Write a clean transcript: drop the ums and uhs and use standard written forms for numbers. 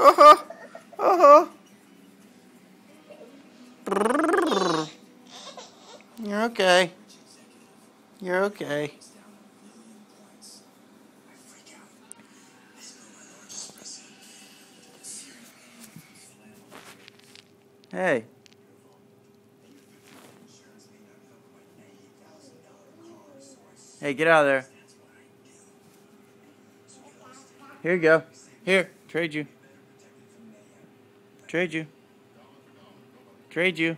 Uh-huh. Uh-huh. You're okay. You're okay. Hey. Hey, get out of there. Here you go. Here, trade you. Trade you. Trade you.